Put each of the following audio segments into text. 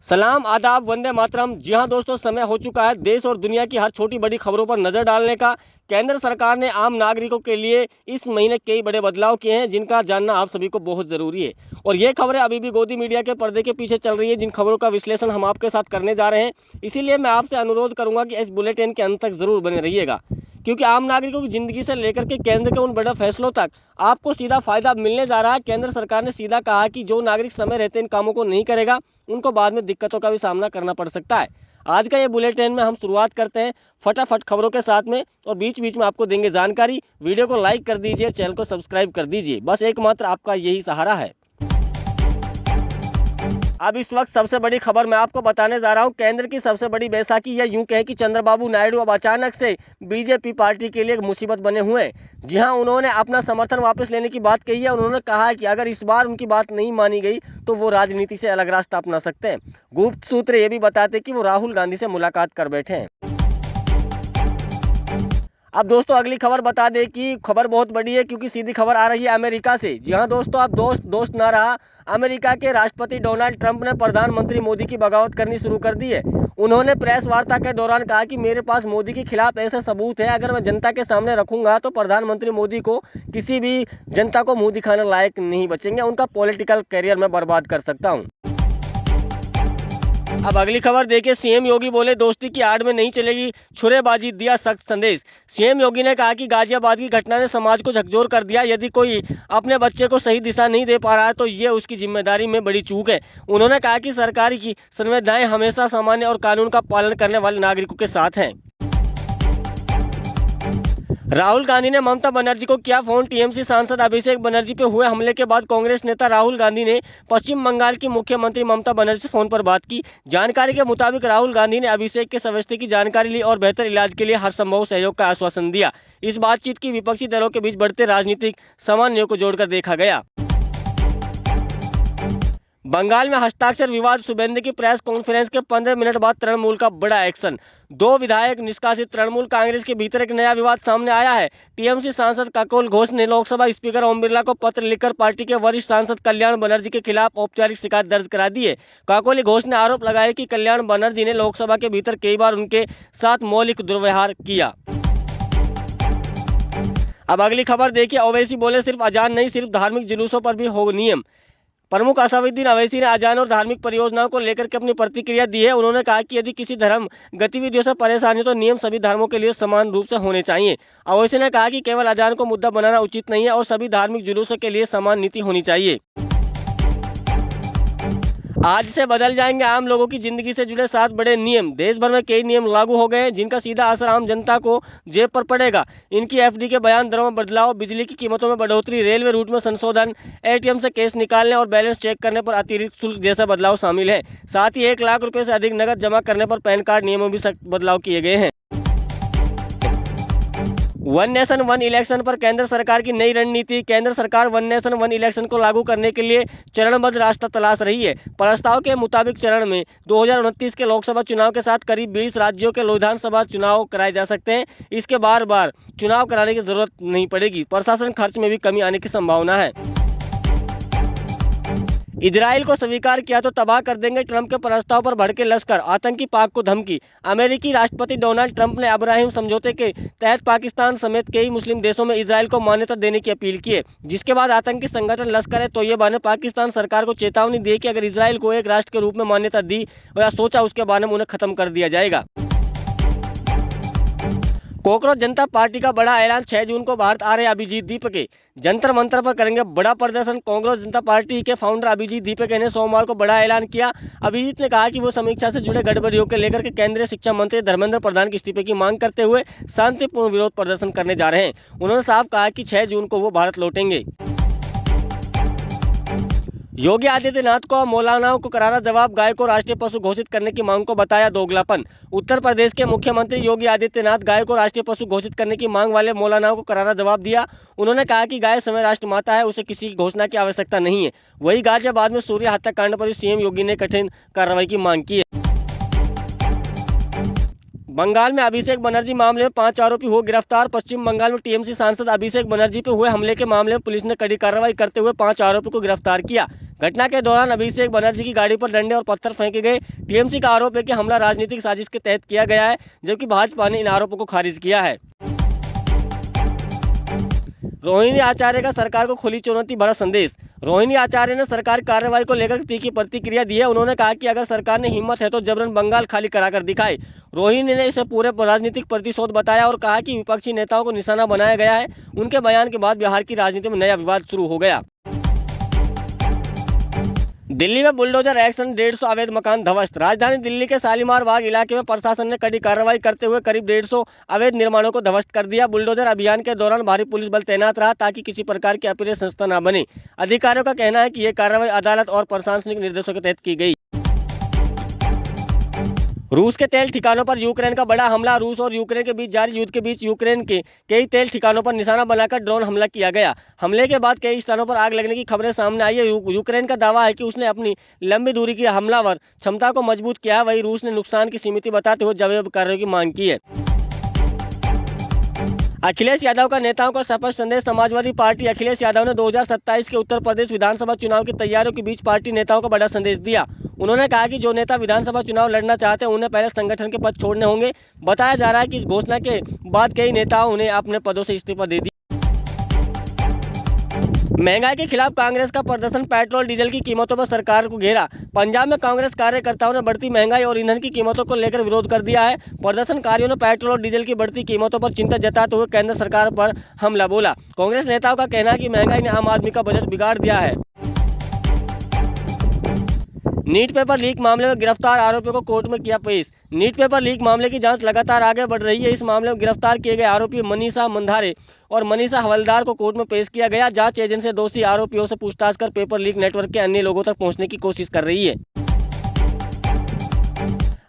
सलाम, आदाब, वंदे मातरम। जी हाँ दोस्तों, समय हो चुका है देश और दुनिया की हर छोटी बड़ी खबरों पर नजर डालने का। केंद्र सरकार ने आम नागरिकों के लिए इस महीने कई बड़े बदलाव किए हैं, जिनका जानना आप सभी को बहुत ज़रूरी है। और ये खबरें अभी भी गोदी मीडिया के पर्दे के पीछे चल रही है, जिन खबरों का विश्लेषण हम आपके साथ करने जा रहे हैं। इसीलिए मैं आपसे अनुरोध करूंगा कि इस बुलेटिन के अंत तक ज़रूर बने रहिएगा, क्योंकि आम नागरिकों की ज़िंदगी से लेकर के केंद्र के उन बड़े फैसलों तक आपको सीधा फायदा मिलने जा रहा है। केंद्र सरकार ने सीधा कहा कि जो नागरिक समय रहते इन कामों को नहीं करेगा, उनको बाद में दिक्कतों का भी सामना करना पड़ सकता है। आज का ये बुलेटिन में हम शुरुआत करते हैं फटाफट खबरों के साथ में, और बीच बीच में आपको देंगे जानकारी। वीडियो को लाइक कर दीजिए, चैनल को सब्सक्राइब कर दीजिए, बस एकमात्र आपका यही सहारा है। अब इस वक्त सबसे बड़ी खबर मैं आपको बताने जा रहा हूं। केंद्र की सबसे बड़ी बैसाखी, या यूं कहें कि चंद्रबाबू नायडू अब अचानक से बीजेपी पार्टी के लिए एक मुसीबत बने हुए हैं। जी हां, उन्होंने अपना समर्थन वापस लेने की बात कही है। उन्होंने कहा है कि अगर इस बार उनकी बात नहीं मानी गई तो वो राजनीति से अलग रास्ता अपना सकते हैं। गुप्त सूत्र ये भी बताते कि वो राहुल गांधी से मुलाकात कर बैठे हैं। अब दोस्तों अगली खबर बता दें कि खबर बहुत बड़ी है, क्योंकि सीधी खबर आ रही है अमेरिका से। जी हाँ दोस्तों, अब दोस्त ना रहा। अमेरिका के राष्ट्रपति डोनाल्ड ट्रंप ने प्रधानमंत्री मोदी की बगावत करनी शुरू कर दी है। उन्होंने प्रेस वार्ता के दौरान कहा कि मेरे पास मोदी के खिलाफ ऐसे सबूत है, अगर मैं जनता के सामने रखूंगा तो प्रधानमंत्री मोदी को किसी भी जनता को मुंह दिखाने लायक नहीं बचेंगे। उनका पॉलिटिकल करियर मैं बर्बाद कर सकता हूँ। अब अगली खबर देखिए, सीएम योगी बोले दोस्ती की आड़ में नहीं चलेगी छुरेबाजी, दिया सख्त संदेश। सीएम योगी ने कहा कि गाजियाबाद की घटना ने समाज को झकझोर कर दिया। यदि कोई अपने बच्चे को सही दिशा नहीं दे पा रहा है तो ये उसकी जिम्मेदारी में बड़ी चूक है। उन्होंने कहा कि सरकार की संवेदनाएं हमेशा सामान्य और कानून का पालन करने वाले नागरिकों के साथ हैं। राहुल गांधी ने ममता बनर्जी को किया फोन। टीएमसी सांसद अभिषेक बनर्जी पे हुए हमले के बाद कांग्रेस नेता राहुल गांधी ने पश्चिम बंगाल की मुख्यमंत्री ममता बनर्जी से फोन पर बात की। जानकारी के मुताबिक राहुल गांधी ने अभिषेक के स्वास्थ्य की जानकारी ली और बेहतर इलाज के लिए हर संभव सहयोग का आश्वासन दिया। इस बातचीत की विपक्षी दलों के बीच बढ़ते राजनीतिक सामान्यों को जोड़कर देखा गया। बंगाल में हस्ताक्षर विवाद, शुभेंदु की प्रेस कॉन्फ्रेंस के 15 मिनट बाद तृणमूल का बड़ा एक्शन। 2 विधायक निष्कासित, तृणमूल कांग्रेस के भीतर एक नया विवाद सामने आया है। टीएमसी सांसद काकोल घोष ने लोकसभा स्पीकर ओम बिरला को पत्र लिखकर पार्टी के वरिष्ठ सांसद कल्याण बनर्जी के खिलाफ औपचारिक शिकायत दर्ज करा दी है। काकोली घोष ने आरोप लगाया कि कल्याण बनर्जी ने लोकसभा के भीतर कई बार उनके साथ मौलिक दुर्व्यवहार किया। अब अगली खबर देखिए, ओवैसी बोले सिर्फ अजान नहीं, सिर्फ धार्मिक जुलूसों पर भी हो नियम। प्रमुख असदुद्दीन ओवैसी ने अजान और धार्मिक परियोजनाओं को लेकर के अपनी प्रतिक्रिया दी है। उन्होंने कहा कि यदि किसी धर्म गतिविधियों से परेशानी है तो नियम सभी धर्मों के लिए समान रूप से होने चाहिए। ओवैसी ने कहा कि केवल अजान को मुद्दा बनाना उचित नहीं है और सभी धार्मिक जुलूसों के लिए समान नीति होनी चाहिए। आज से बदल जाएंगे आम लोगों की जिंदगी से जुड़े 7 बड़े नियम। देश भर में कई नियम लागू हो गए हैं, जिनका सीधा असर आम जनता को जेब पर पड़ेगा। इनकी एफडी के बयान दरों में बदलाव, बिजली की कीमतों में बढ़ोतरी, रेलवे रूट में संशोधन, एटीएम से कैश निकालने और बैलेंस चेक करने पर अतिरिक्त शुल्क जैसे बदलाव शामिल है। साथ ही 1 लाख रुपए से अधिक नकद जमा करने पर पैन कार्ड नियमों में भी सख्त बदलाव किए गए हैं। वन नेशन वन इलेक्शन पर केंद्र सरकार की नई रणनीति। केंद्र सरकार वन नेशन वन इलेक्शन को लागू करने के लिए चरणबद्ध रास्ता तलाश रही है। प्रस्ताव के मुताबिक चरण में 2029 के लोकसभा चुनाव के साथ करीब 20 राज्यों के विधानसभा चुनाव कराए जा सकते हैं। इसके बार चुनाव कराने की जरूरत नहीं पड़ेगी। प्रशासन खर्च में भी कमी आने की संभावना है। इजराइल को स्वीकार किया तो तबाह कर देंगे, ट्रंप के प्रस्ताव पर भड़के लश्कर, आतंकी पाक को धमकी। अमेरिकी राष्ट्रपति डोनाल्ड ट्रंप ने अब्राहिम समझौते के तहत पाकिस्तान समेत कई मुस्लिम देशों में इजराइल को मान्यता देने की अपील की है, जिसके बाद आतंकी संगठन लश्कर तैयबा ने पाकिस्तान सरकार को चेतावनी दी कि अगर इजराइल को एक राष्ट्र के रूप में मान्यता दी या सोचा, उसके बारे में उन्हें खत्म कर दिया जाएगा। कॉकरोच जनता पार्टी का बड़ा ऐलान, 6 जून को भारत आ रहे अभिजीत दीपके, जंतर मंतर पर करेंगे बड़ा प्रदर्शन। कांग्रेस जनता पार्टी के फाउंडर अभिजीत दीपके ने सोमवार को बड़ा ऐलान किया। अभिजीत ने कहा कि वो समीक्षा से जुड़े गड़बड़ियों को लेकर के केंद्रीय शिक्षा मंत्री धर्मेंद्र प्रधान के इस्तीफे की मांग करते हुए शांतिपूर्ण विरोध प्रदर्शन करने जा रहे हैं। उन्होंने साफ कहा कि 6 जून को वो भारत लौटेंगे। योगी आदित्यनाथ को मौलानाओं को करारा जवाब, गाय को राष्ट्रीय पशु घोषित करने की मांग को बताया दोगलापन। उत्तर प्रदेश के मुख्यमंत्री योगी आदित्यनाथ गाय को राष्ट्रीय पशु घोषित करने की मांग वाले मौलानाओं को करारा जवाब दिया। उन्होंने कहा कि गाय समय राष्ट्र माता है, उसे किसी घोषणा की आवश्यकता नहीं है। वही गाजियाबाद में सूर्य हत्याकांड पर सीएम योगी ने कठिन कार्रवाई की मांग की है। बंगाल में अभिषेक बनर्जी मामले में 5 आरोपी हुए गिरफ्तार। पश्चिम बंगाल में टीएमसी सांसद अभिषेक बनर्जी पर हुए हमले के मामले में पुलिस ने कड़ी कार्रवाई करते हुए 5 आरोपी को गिरफ्तार किया। घटना के दौरान अभिषेक बनर्जी की गाड़ी पर डंडे और पत्थर फेंके गए। टीएमसी का आरोप है कि हमला राजनीतिक साजिश के तहत किया गया है, जबकि भाजपा ने इन आरोपों को खारिज किया है। रोहिणी आचार्य का सरकार को खुली चुनौती भरा संदेश। रोहिणी आचार्य ने सरकार की कार्रवाई को लेकर तीखी प्रतिक्रिया दी है। उन्होंने कहा कि अगर सरकार ने हिम्मत है तो जबरन बंगाल खाली कराकर दिखाए। रोहिणी ने इसे पूरे राजनीतिक प्रतिशोध बताया और कहा कि विपक्षी नेताओं को निशाना बनाया गया है। उनके बयान के बाद बिहार की राजनीति में नया विवाद शुरू हो गया। दिल्ली में बुलडोजर एक्शन, 150 अवैध मकान ध्वस्त। राजधानी दिल्ली के शालीमार बाग इलाके में प्रशासन ने कड़ी कार्रवाई करते हुए करीब 150 अवैध निर्माणों को ध्वस्त कर दिया। बुलडोजर अभियान के दौरान भारी पुलिस बल तैनात रहा ताकि किसी प्रकार की अप्रिय संस्था न बने। अधिकारियों का कहना है कि यह कार्रवाई अदालत और प्रशासनिक निर्देशों के तहत की गई। रूस के तेल ठिकानों पर यूक्रेन का बड़ा हमला। रूस और यूक्रेन के बीच जारी युद्ध के बीच यूक्रेन के कई तेल ठिकानों पर निशाना बनाकर ड्रोन हमला किया गया। हमले के बाद कई स्थानों पर आग लगने की खबरें सामने आई है। यूक्रेन का दावा है कि उसने अपनी लंबी दूरी की हमलावर क्षमता को मजबूत किया है। वहीं रूस ने नुकसान की सीमित बताते हुए जवाबी कार्रवाई की मांग की है। अखिलेश यादव का नेताओं को शपथ संदेश। समाजवादी पार्टी अखिलेश यादव ने 2027 के उत्तर प्रदेश विधानसभा चुनाव की तैयारियों के बीच पार्टी नेताओं को बड़ा संदेश दिया। उन्होंने कहा कि जो नेता विधानसभा चुनाव लड़ना चाहते हैं उन्हें पहले संगठन के पद छोड़ने होंगे। बताया जा रहा है कि इस घोषणा के बाद कई नेताओं ने अपने पदों से इस्तीफा दे दिया। महंगाई के खिलाफ कांग्रेस का प्रदर्शन। पेट्रोल डीजल की कीमतों पर सरकार को घेरा। पंजाब में कांग्रेस कार्यकर्ताओं ने बढ़ती महंगाई और ईंधन की कीमतों को लेकर विरोध कर दिया है। प्रदर्शनकारियों ने पेट्रोल और डीजल की बढ़ती कीमतों पर चिंता जताते हुए केंद्र सरकार पर हमला बोला। कांग्रेस नेताओं का कहना है कि महंगाई ने आम आदमी का बजट बिगाड़ दिया है। नीट पेपर लीक मामले में गिरफ्तार आरोपियों को कोर्ट में किया पेश। नीट पेपर लीक मामले की जांच लगातार आगे बढ़ रही है। इस मामले में गिरफ्तार किए गए आरोपी मनीषा मंधारे और मनीषा हवलदार को कोर्ट में पेश किया गया। जांच एजेंसी दोषी आरोपियों से पूछताछ कर पेपर लीक नेटवर्क के अन्य लोगों तक पहुंचने की कोशिश कर रही है।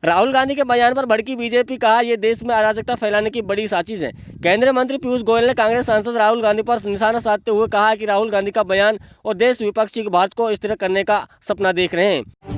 राहुल गांधी के बयान पर भड़की बीजेपी। कहा यह देश में अराजकता फैलाने की बड़ी साजिश है। केंद्रीय मंत्री पीयूष गोयल ने कांग्रेस सांसद राहुल गांधी पर निशाना साधते हुए कहा कि राहुल गांधी का बयान और देश विपक्षी भारत को स्थिर करने का सपना देख रहे हैं।